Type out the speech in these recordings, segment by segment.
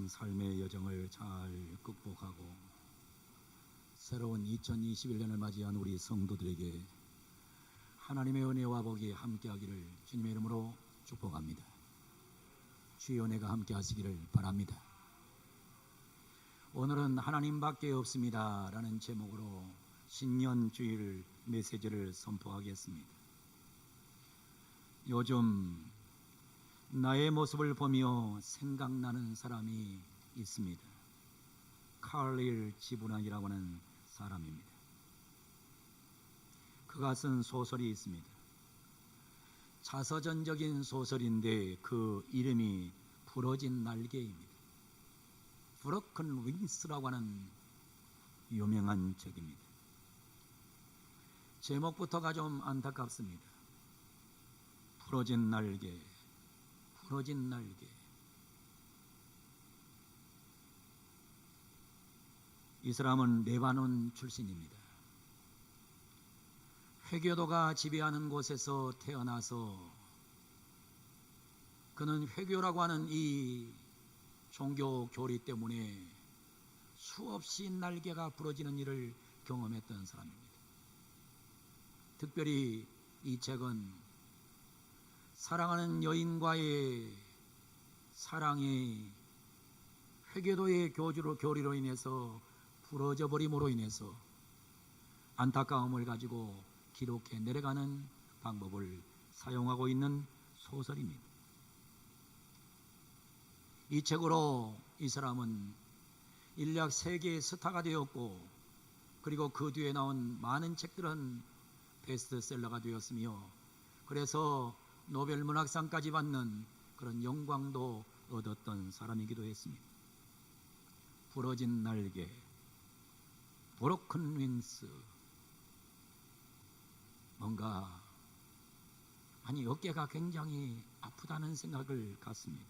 어려운 삶의 여정을 잘 극복하고 새로운 2021년을 맞이한 우리 성도들에게 하나님의 은혜와 복이 함께하기를 주님의 이름으로 축복합니다. 주의 은혜가 함께하시기를 바랍니다. 오늘은 하나님밖에 없습니다 라는 제목으로 신년 주일 메시지를 선포하겠습니다. 요즘 나의 모습을 보며 생각나는 사람이 있습니다. 칼릴 지브란이라고 하는 사람입니다. 그가 쓴 소설이 있습니다. 자서전적인 소설인데 그 이름이 부러진 날개입니다. 브로큰 윙스라고 하는 유명한 책입니다. 제목부터가 좀 안타깝습니다. 부러진 날개, 부러진 날개. 이 사람은 레바논 출신입니다. 회교도가 지배하는 곳에서 태어나서 그는 회교라고 하는 이 종교 교리 때문에 수없이 날개가 부러지는 일을 경험했던 사람입니다. 특별히 이 책은 사랑하는 여인과의 사랑이 회교도의 교리로 인해서 부러져 버림으로 인해서 안타까움을 가지고 기록해 내려가는 방법을 사용하고 있는 소설입니다. 이 책으로 이 사람은 인류학 세계의 스타가 되었고, 그리고 그 뒤에 나온 많은 책들은 베스트셀러가 되었으며, 그래서 노벨 문학상까지 받는 그런 영광도 얻었던 사람이기도 했습니다. 부러진 날개, 브로큰 윙스. 뭔가 어깨가 굉장히 아프다는 생각을 갖습니다.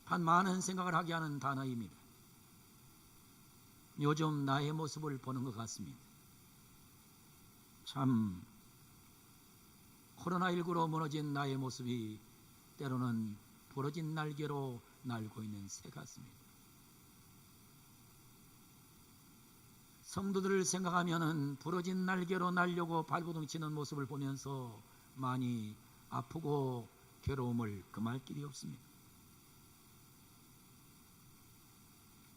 많은 생각을 하게 하는 단어입니다. 요즘 나의 모습을 보는 것 같습니다. 참 코로나19로 무너진 나의 모습이 때로는 부러진 날개로 날고 있는 새 같습니다. 성도들을 생각하면 부러진 날개로 날려고 발버둥치는 모습을 보면서 많이 아프고 괴로움을 금할 길이 없습니다.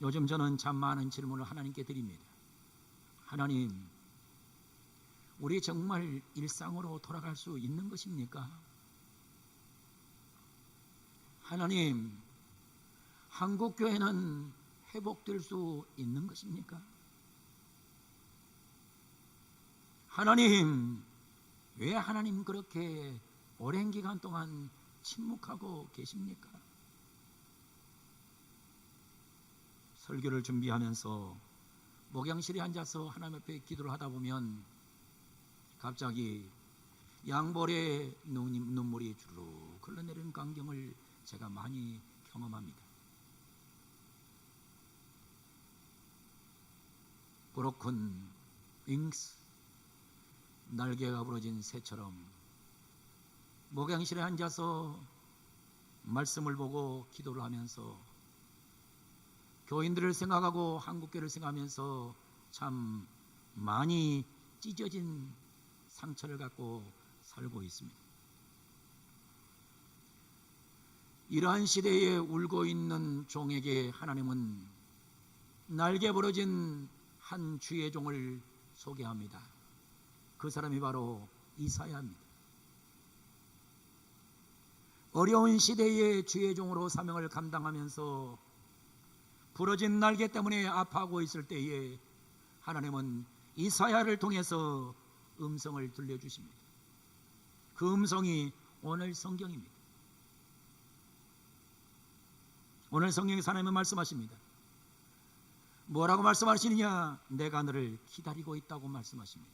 요즘 저는 참 많은 질문을 하나님께 드립니다. 하나님, 우리 정말 일상으로 돌아갈 수 있는 것입니까? 하나님, 한국교회는 회복될 수 있는 것입니까? 하나님, 왜 하나님 그렇게 오랜 기간 동안 침묵하고 계십니까? 설교를 준비하면서 목양실에 앉아서 하나님 앞에 기도를 하다 보면 갑자기 양볼에 눈물이 주르륵 흘러내리는 광경을 제가 많이 경험합니다. 브로큰 윙스, 날개가 부러진 새처럼 목양실에 앉아서 말씀을 보고 기도를 하면서 교인들을 생각하고 한국교회를 생각하면서 참 많이 찢어진 상처를 갖고 살고 있습니다. 이러한 시대에 울고 있는 종에게 하나님은 날개 부러진 한 주의 종을 소개합니다. 그 사람이 바로 이사야입니다. 어려운 시대의 주의 종으로 사명을 감당하면서 부러진 날개 때문에 아파하고 있을 때에 하나님은 이사야를 통해서 음성을 들려주십니다. 그 음성이 오늘 성경입니다. 오늘 성경에서 하나님은 말씀하십니다. 뭐라고 말씀하시느냐? 내가 너를 기다리고 있다고 말씀하십니다.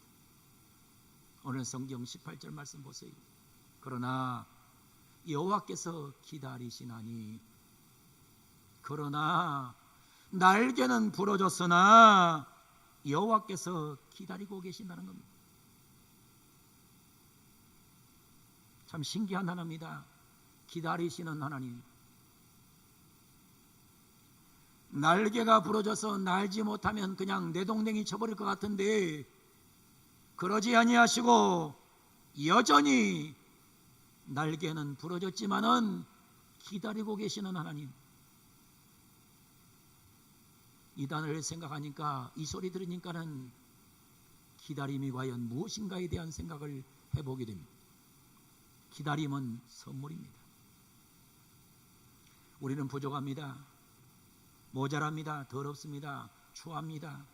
오늘 성경 18절 말씀 보세요. 그러나 여호와께서 기다리시나니, 그러나 날개는 부러졌으나 여호와께서 기다리고 계신다는 겁니다. 참 신기한 하나님입니다. 기다리시는 하나님. 날개가 부러져서 날지 못하면 그냥 내동댕이 쳐버릴 것 같은데 그러지 아니하시고 여전히 날개는 부러졌지만은 기다리고 계시는 하나님. 이단을 생각하니까, 이 소리 들으니까는 기다림이 과연 무엇인가에 대한 생각을 해보게 됩니다. 기다림은 선물입니다. 우리는 부족합니다. 모자랍니다. 더럽습니다. 추합니다.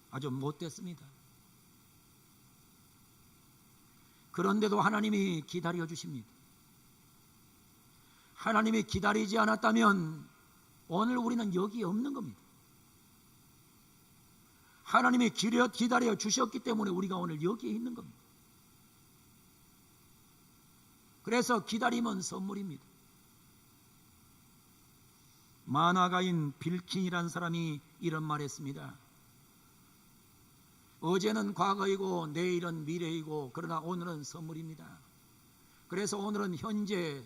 아주 못됐습니다. 그런데도 하나님이 기다려 주십니다. 하나님이 기다리지 않았다면 오늘 우리는 여기 없는 겁니다. 하나님이 기다려 주셨기 때문에 우리가 오늘 여기에 있는 겁니다. 그래서 기다림은 선물입니다. 만화가인 빌킨이라는 사람이 이런 말 했습니다. 어제는 과거이고 내일은 미래이고 그러나 오늘은 선물입니다. 그래서 오늘은 현재,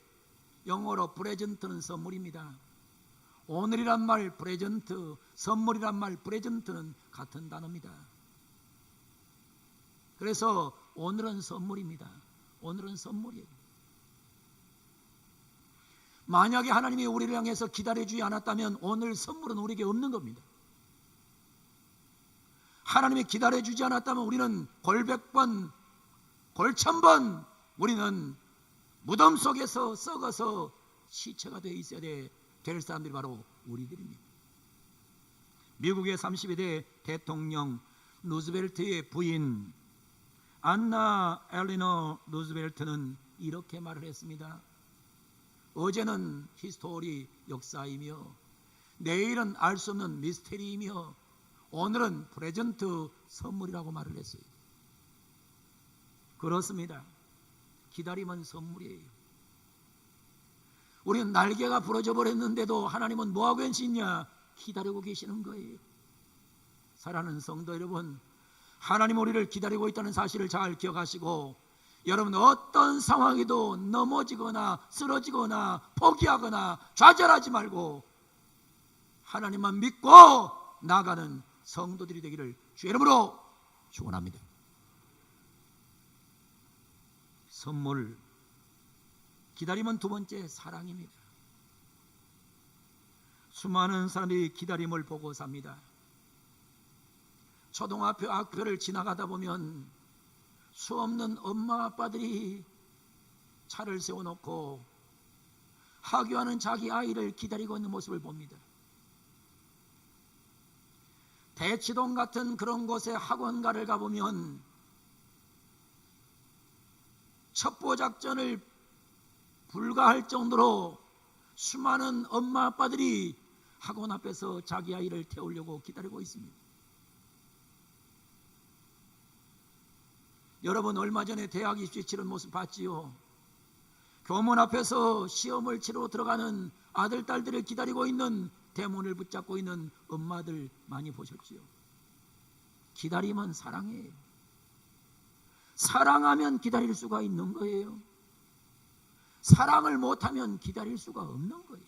영어로 프레젠트는 선물입니다. 오늘이란 말 프레젠트, 선물이란 말 프레젠트는 같은 단어입니다. 그래서 오늘은 선물입니다. 오늘은 선물이에요. 만약에 하나님이 우리를 향해서 기다려주지 않았다면 오늘 선물은 우리에게 없는 겁니다. 하나님이 기다려주지 않았다면 우리는 골백번, 골천번 우리는 무덤 속에서 썩어서 시체가 되어 있어야 될 사람들이 바로 우리들입니다. 미국의 32대 대통령 루즈벨트의 부인 안나 엘리너 루즈벨트는 이렇게 말을 했습니다. 어제는 히스토리, 역사이며 내일은 알 수 없는 미스테리이며 오늘은 프레젠트, 선물이라고 말을 했어요. 그렇습니다. 기다림은 선물이에요. 우리는 날개가 부러져 버렸는데도 하나님은 뭐하고 계시냐? 기다리고 계시는 거예요. 사랑하는 성도 여러분, 하나님 우리를 기다리고 있다는 사실을 잘 기억하시고, 여러분 어떤 상황에도 넘어지거나 쓰러지거나 포기하거나 좌절하지 말고 하나님만 믿고 나아가는 성도들이 되기를 주 이름으로 축원합니다. 선물, 기다림은 두 번째 사랑입니다. 수많은 사람들이 기다림을 보고 삽니다. 초등학교 학교를 지나가다 보면 수없는 엄마 아빠들이 차를 세워놓고 하교하는 자기 아이를 기다리고 있는 모습을 봅니다. 대치동 같은 그런 곳에 학원가를 가보면 첩보작전을 불가할 정도로 수많은 엄마 아빠들이 학원 앞에서 자기 아이를 태우려고 기다리고 있습니다. 여러분 얼마 전에 대학 입시 치른 모습 봤지요? 교문 앞에서 시험을 치러 들어가는 아들, 딸들을 기다리고 있는, 대문을 붙잡고 있는 엄마들 많이 보셨지요? 기다림은 사랑이에요. 사랑하면 기다릴 수가 있는 거예요. 사랑을 못하면 기다릴 수가 없는 거예요.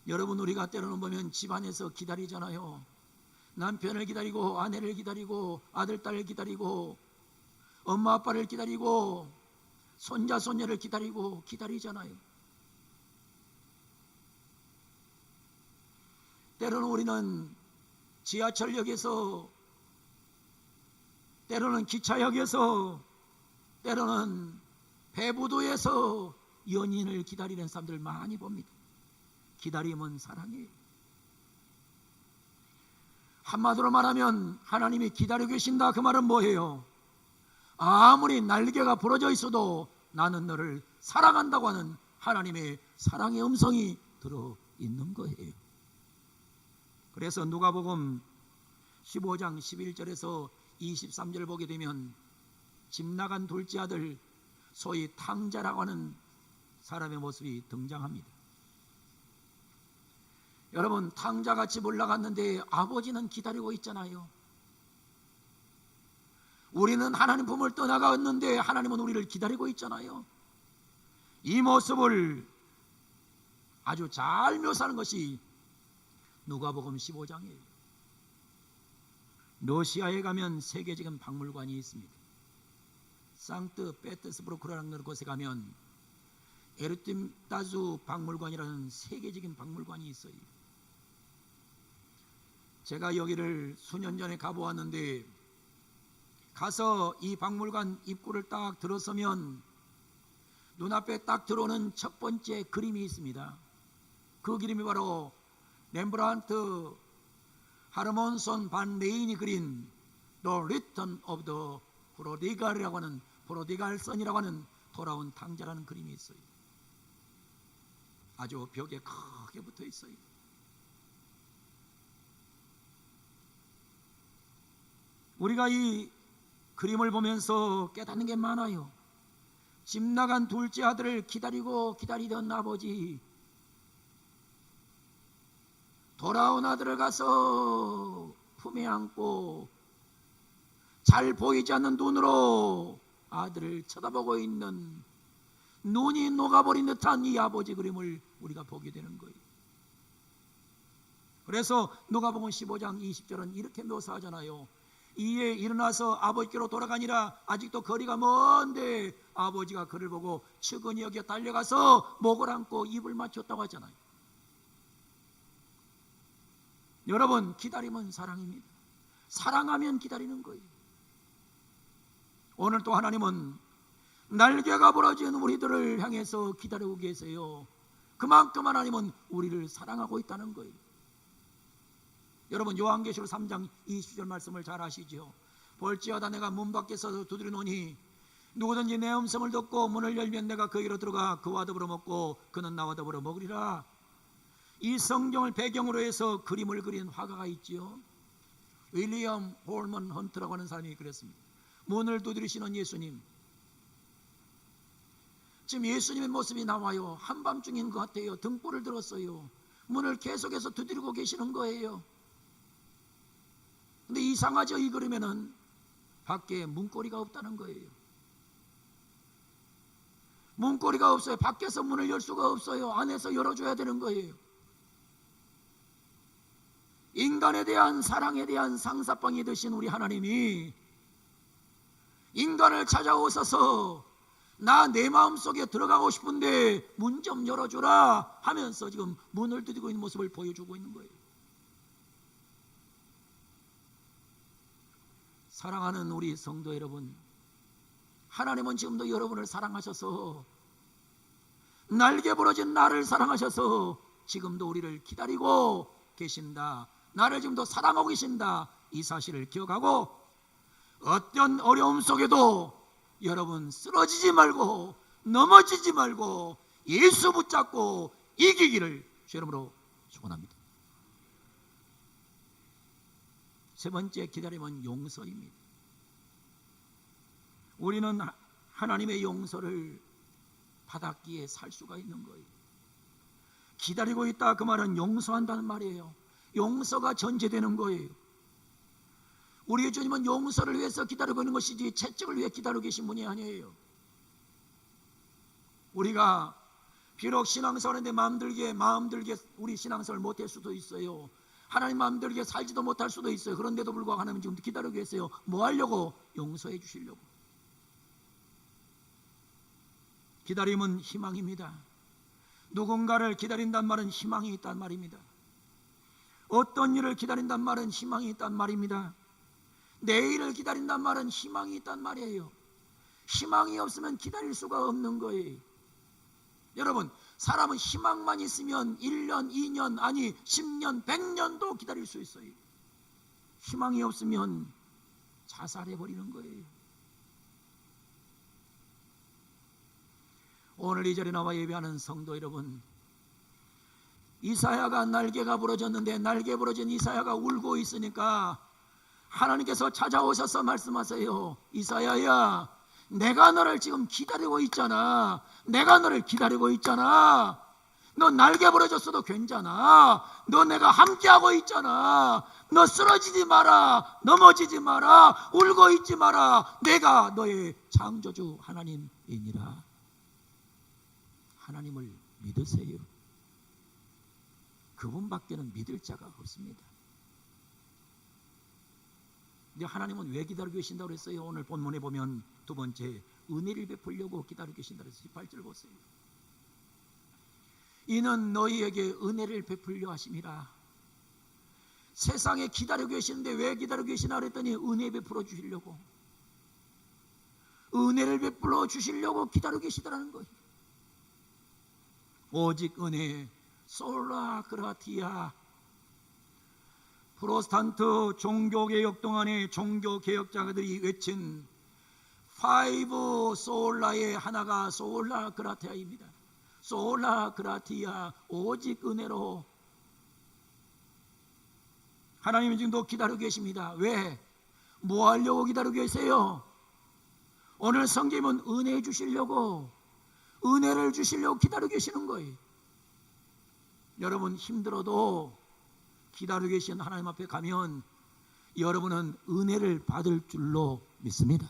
여러분 우리가 때로는 보면 집안에서 기다리잖아요. 남편을 기다리고 아내를 기다리고 아들, 딸을 기다리고 엄마, 아빠를 기다리고 손자, 손녀를 기다리잖아요. 때로는 우리는 지하철역에서, 때로는 기차역에서, 때로는 배부도에서 연인을 기다리는 사람들 많이 봅니다. 기다림은 사랑이에요. 한마디로 말하면 하나님이 기다리고 계신다, 그 말은 뭐예요? 아무리 날개가 부러져 있어도 나는 너를 사랑한다고 하는 하나님의 사랑의 음성이 들어있는 거예요. 그래서 누가복음 15장 11절에서 23절을 보게 되면 집 나간 둘째 아들, 소위 탕자라고 하는 사람의 모습이 등장합니다. 여러분 탕자가 집을 나갔는데 아버지는 기다리고 있잖아요. 우리는 하나님 품을 떠나갔는데 하나님은 우리를 기다리고 있잖아요. 이 모습을 아주 잘 묘사하는 것이 누가복음 15장이에요. 러시아에 가면 세계적인 박물관이 있습니다. 상트페테르부르크라는 곳에 가면 에르팀다주 박물관이라는 세계적인 박물관이 있어요. 제가 여기를 수년 전에 가보았는데, 가서 이 박물관 입구를 딱 들어서면 눈앞에 딱 들어오는 첫 번째 그림이 있습니다. 그 그림이 바로 렘브란트 하르몬손 반 레인이 그린 The Return of the Prodigal이라고 하는, 프로디갈 선이라고 하는 돌아온 탕자라는 그림이 있어요. 아주 벽에 크게 붙어 있어요. 우리가 이 그림을 보면서 깨닫는 게 많아요. 집 나간 둘째 아들을 기다리던 아버지, 돌아온 아들을 가서 품에 안고 잘 보이지 않는 눈으로 아들을 쳐다보고 있는, 눈이 녹아버린 듯한 이 아버지 그림을 우리가 보게 되는 거예요. 그래서 누가복음 15장 20절은 이렇게 묘사하잖아요. 이에 일어나서 아버지께로 돌아가니라. 아직도 거리가 먼데 아버지가 그를 보고 측은히 여겨 달려가서 목을 안고 입을 맞췄다고 하잖아요. 여러분, 기다림은 사랑입니다. 사랑하면 기다리는 거예요. 오늘 또 하나님은 날개가 부러진 우리들을 향해서 기다리고 계세요. 그만큼 하나님은 우리를 사랑하고 있다는 거예요. 여러분, 요한계시록 3장 20절 말씀을 잘 아시죠? 볼지어다 내가 문 밖에서 두드리노니 누구든지 내 음성을 듣고 문을 열면 내가 그에게로 들어가 그와 더불어 먹고 그는 나와 더불어 먹으리라. 이 성경을 배경으로 해서 그림을 그린 화가가 있지요. 윌리엄 홀먼 헌트라고 하는 사람이 그랬습니다. 문을 두드리시는 예수님, 지금 예수님의 모습이 나와요. 한밤중인 것 같아요. 등불을 들었어요. 문을 계속해서 두드리고 계시는 거예요. 근데 이상하죠? 이 그림에는 밖에 문고리가 없다는 거예요. 문고리가 없어요. 밖에서 문을 열 수가 없어요. 안에서 열어줘야 되는 거예요. 인간에 대한 사랑에 대한 상사방이 되신 우리 하나님이 인간을 찾아오셔서 나 내 마음속에 들어가고 싶은데 문 좀 열어주라 하면서 지금 문을 두드리고 있는 모습을 보여주고 있는 거예요. 사랑하는 우리 성도 여러분, 하나님은 지금도 여러분을 사랑하셔서, 날개 부러진 나를 사랑하셔서 지금도 우리를 기다리고 계신다. 나를 지금도 사랑하고 계신다. 이 사실을 기억하고 어떤 어려움 속에도 여러분 쓰러지지 말고 넘어지지 말고 예수 붙잡고 이기기를 주 이름으로 축원합니다. 세 번째 기다림은 용서입니다. 우리는 하나님의 용서를 받았기에 살 수가 있는 거예요. 기다리고 있다, 그 말은 용서한다는 말이에요. 용서가 전제되는 거예요. 우리 주님은 용서를 위해서 기다리고 있는 것이지 채찍을 위해 기다리고 계신 분이 아니에요. 우리가 비록 신앙생활하는데 마음 들게 우리 신앙생활을 못할 수도 있어요. 하나님 마음 들게 살지도 못할 수도 있어요. 그런데도 불구하고 하나님은 지금 기다리고 계세요. 뭐 하려고? 용서해 주시려고. 기다림은 희망입니다. 누군가를 기다린단 말은 희망이 있단 말입니다. 어떤 일을 기다린단 말은 희망이 있단 말입니다. 내일을 기다린단 말은 희망이 있단 말이에요. 희망이 없으면 기다릴 수가 없는 거예요. 여러분, 사람은 희망만 있으면 1년, 2년, 아니 10년, 100년도 기다릴 수 있어요. 희망이 없으면 자살해버리는 거예요. 오늘 이 자리에 나와 예배하는 성도 여러분, 이사야가 날개가 부러졌는데 날개 부러진 이사야가 울고 있으니까 하나님께서 찾아오셔서 말씀하세요. 이사야야, 내가 너를 지금 기다리고 있잖아. 내가 너를 기다리고 있잖아. 너 날개 부러졌어도 괜찮아. 너 내가 함께하고 있잖아. 너 쓰러지지 마라. 넘어지지 마라. 울고 있지 마라. 내가 너의 창조주 하나님이니라. 하나님을 믿으세요. 그분밖에는 믿을 자가 없습니다. 근데 하나님은 왜 기다리고 계신다고 그랬어요? 오늘 본문에 보면 두 번째, 은혜를 베풀려고 기다리고 계신다고 했어요. 18절 보세요. 이는 너희에게 은혜를 베풀려 하심이라. 세상에 기다리고 계시는데 왜 기다리고 계시나 그랬더니 은혜 베풀어 주시려고, 은혜를 베풀어 주시려고 기다리고 계시더라는 거예요. 오직 은혜, 솔라 그라티아. 프로테스탄트 종교개혁 동안의 종교개혁자들이 외친 파이브 솔라의 하나가 솔라 그라티아입니다. 솔라 그라티아, 오직 은혜로. 하나님은 지금도 기다리고 계십니다. 왜? 뭐 하려고 기다리고 계세요? 오늘 성경은 은혜 주시려고, 은혜를 주시려고 기다리고 계시는 거예요. 여러분 힘들어도 기다리고 계신 하나님 앞에 가면 여러분은 은혜를 받을 줄로 믿습니다.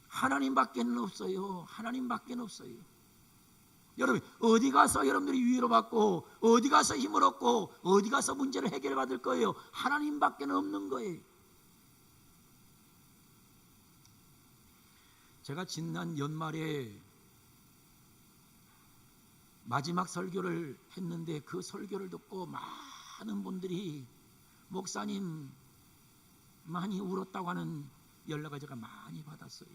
하나님밖에는 없어요. 하나님밖에는 없어요. 여러분 어디 가서 여러분들이 위로받고, 어디 가서 힘을 얻고, 어디 가서 문제를 해결받을 거예요? 하나님밖에는 없는 거예요. 제가 지난 연말에 마지막 설교를 했는데 그 설교를 듣고 많은 분들이 목사님 많이 울었다고 하는 연락을 제가 많이 받았어요.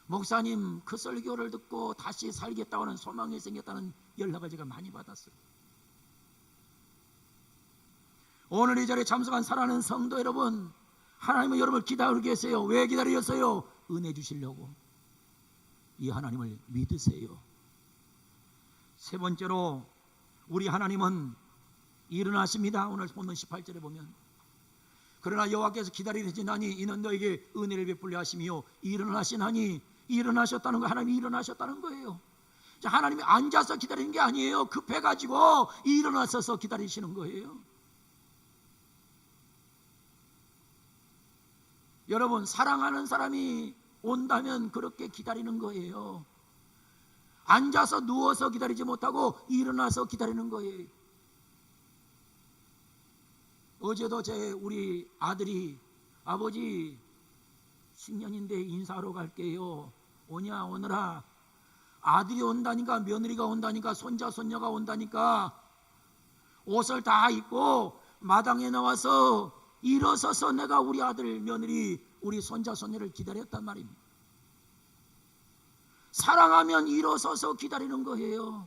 목사님 그 설교를 듣고 다시 살겠다고 하는 소망이 생겼다는 연락을 제가 많이 받았어요. 오늘 이 자리에 참석한 사랑하는 성도 여러분, 하나님은 여러분을 기다리고 계세요. 왜 기다리셨어요? 은혜 주시려고. 이 하나님을 믿으세요. 세 번째로 우리 하나님은 일어나십니다. 오늘 본문 18절에 보면, 그러나 여호와께서 기다리시나니 이는 너에게 은혜를 베풀려 하시며 일어나시나니, 일어나셨다는 거, 하나님이 일어나셨다는 거예요. 하나님이 앉아서 기다리는 게 아니에요. 급해가지고 일어나셔서 기다리시는 거예요. 여러분 사랑하는 사람이 온다면 그렇게 기다리는 거예요. 앉아서 누워서 기다리지 못하고 일어나서 기다리는 거예요. 어제도 우리 아들이 아버지 신년인데 인사하러 갈게요. 오냐 오느라. 아들이 온다니까, 며느리가 온다니까, 손자 손녀가 온다니까 옷을 다 입고 마당에 나와서 일어서서 내가 우리 아들 며느리 우리 손자 손녀를 기다렸단 말입니다. 사랑하면 일어서서 기다리는 거예요.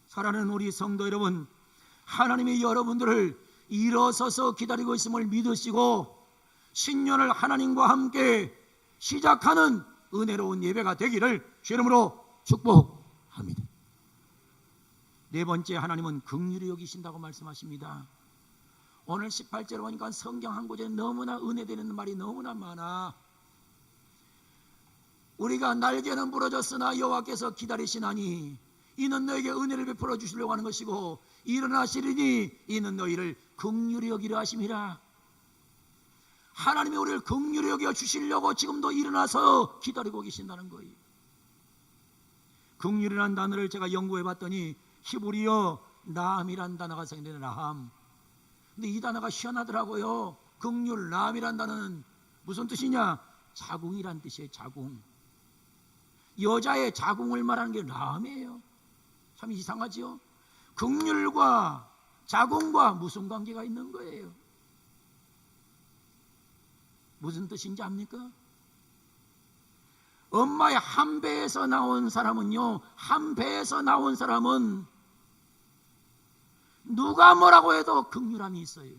사랑하는 우리 성도 여러분, 하나님이 여러분들을 일어서서 기다리고 있음을 믿으시고 신년을 하나님과 함께 시작하는 은혜로운 예배가 되기를 주 이름으로 축복합니다. 네 번째, 하나님은 긍휼히 여기신다고 말씀하십니다. 오늘 18절에 보니까 성경 한 구절에 너무나 은혜되는 말이 너무나 많아. 우리가 날개는 부러졌으나 여호와께서 기다리시나니 이는 너에게 은혜를 베풀어 주시려고 하는 것이고 일어나시리니 이는 너희를 긍휼히 여기려 하심이라. 하나님이 우리를 긍휼히 여겨 주시려고 지금도 일어나서 기다리고 계신다는 거예요. 긍휼이라는 단어를 제가 연구해 봤더니 히브리어 나함이라는 단어가 생기는 나함. 근데 이 단어가 희한하더라고요. 긍휼, 나함이라는 단어는 무슨 뜻이냐? 자궁이란 뜻이에요. 자궁. 여자의 자궁을 말하는 게 나함이에요. 참 이상하지요? 긍휼과 자궁과 무슨 관계가 있는 거예요? 무슨 뜻인지 압니까? 엄마의 한 배에서 나온 사람은요, 한 배에서 나온 사람은 누가 뭐라고 해도 긍휼함이 있어요.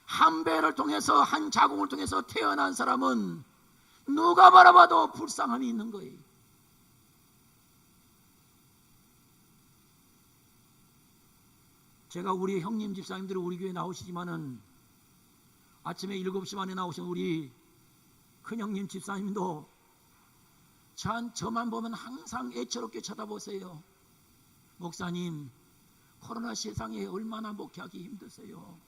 한 배를 통해서, 한 자궁을 통해서 태어난 사람은 누가 바라봐도 불쌍함이 있는 거예요. 제가 우리 형님 집사님들이 우리 교회 나오시지만은 아침에 7시 반에 나오신 우리 큰형님 집사님도 저만 보면 항상 애처롭게 쳐다보세요. 목사님, 코로나 세상에 얼마나 목회하기 힘드세요.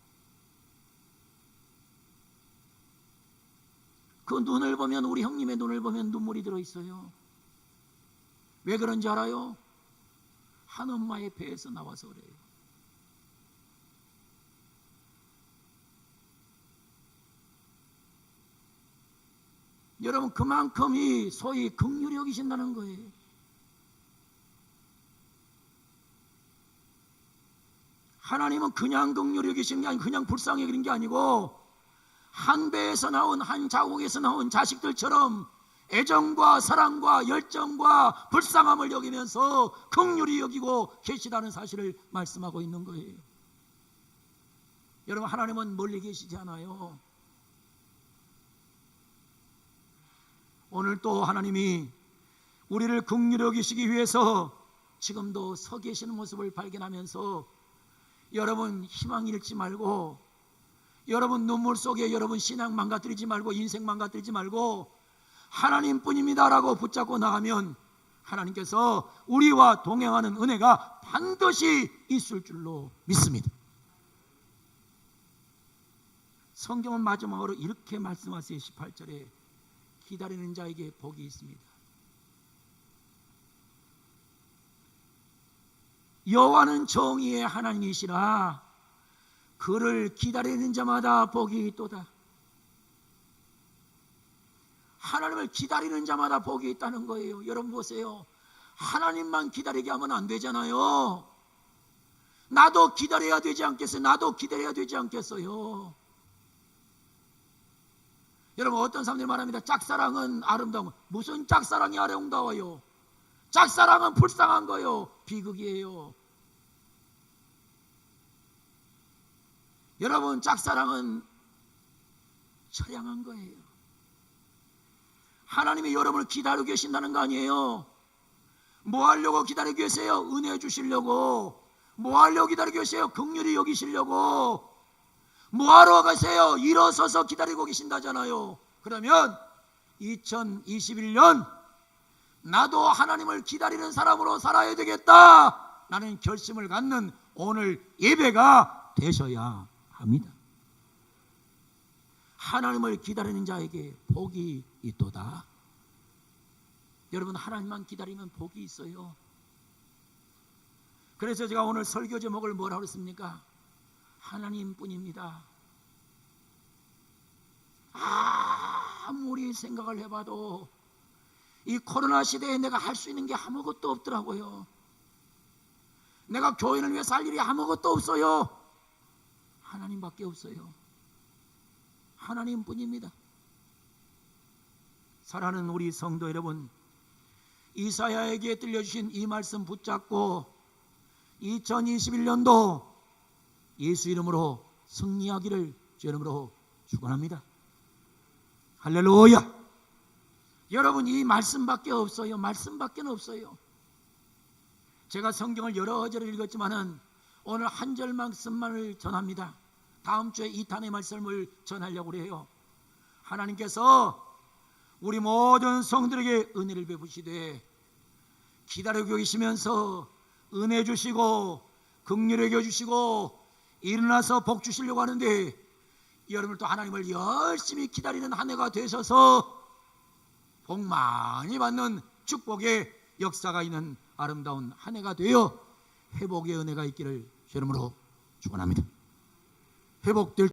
그 눈을 보면, 우리 형님의 눈을 보면 눈물이 들어있어요. 왜 그런지 알아요? 한 엄마의 배에서 나와서 그래요. 여러분, 그만큼이 소위 긍휼히 여기신다는 거예요. 하나님은 그냥 긍휼히 여기시는 게 아니고, 그냥 불쌍히 여기는 게 아니고, 한 배에서 나온, 한 자국에서 나온 자식들처럼 애정과 사랑과 열정과 불쌍함을 여기면서 긍휼히 여기고 계시다는 사실을 말씀하고 있는 거예요. 여러분, 하나님은 멀리 계시지 않아요. 오늘 또 하나님이 우리를 긍휼히 여기시기 위해서 지금도 서 계시는 모습을 발견하면서, 여러분 희망 잃지 말고, 여러분 눈물 속에 여러분 신앙 망가뜨리지 말고, 인생 망가뜨리지 말고, 하나님뿐입니다라고 붙잡고 나가면 하나님께서 우리와 동행하는 은혜가 반드시 있을 줄로 믿습니다. 성경은 마지막으로 이렇게 말씀하세요. 18절에 기다리는 자에게 복이 있습니다. 여호와는 정의의 하나님이시라 그를 기다리는 자마다 복이 있도다. 하나님을 기다리는 자마다 복이 있다는 거예요. 여러분 보세요. 하나님만 기다리게 하면 안 되잖아요. 나도 기다려야 되지 않겠어요? 나도 기다려야 되지 않겠어요? 여러분, 어떤 사람들이 말합니다. 짝사랑은 아름다운 거. 무슨 짝사랑이 아름다워요? 짝사랑은 불쌍한 거요. 비극이에요. 여러분, 짝사랑은 처량한 거예요. 하나님이 여러분을 기다리고 계신다는 거 아니에요. 뭐 하려고 기다리고 계세요? 은혜 주시려고. 뭐 하려고 기다리고 계세요? 긍휼히 여기시려고. 뭐 하러 가세요? 일어서서 기다리고 계신다잖아요. 그러면 2021년 나도 하나님을 기다리는 사람으로 살아야 되겠다 라는 결심을 갖는 오늘 예배가 되셔야 합니다. 하나님을 기다리는 자에게 복이 있도다. 여러분, 하나님만 기다리면 복이 있어요. 그래서 제가 오늘 설교 제목을 뭐라고 했습니까? 하나님뿐입니다. 아무리 생각을 해봐도 이 코로나 시대에 내가 할 수 있는 게 아무것도 없더라고요. 내가 교인을 위해서 할 일이 아무것도 없어요. 하나님밖에 없어요. 하나님뿐입니다. 사랑하는 우리 성도 여러분, 이사야에게 들려주신 이 말씀 붙잡고 2021년도 예수 이름으로 승리하기를 주 이름으로 축원합니다. 할렐루야. 여러분, 이 말씀밖에 없어요. 말씀밖에 없어요. 제가 성경을 여러 절을 읽었지만은 오늘 한 절 말씀만을 전합니다. 다음 주에 2탄의 말씀을 전하려고 해요. 하나님께서 우리 모든 성들에게 은혜를 베푸시되 기다리고 계시면서 은혜 주시고 긍휼히 여겨주시고 일어나서 복 주시려고 하는데, 여러분 또 하나님을 열심히 기다리는 한 해가 되셔서 복 많이 받는 축복의 역사가 있는 아름다운 한 해가 되어 회복의 은혜가 있기를 주님으로 축원합니다. 회복될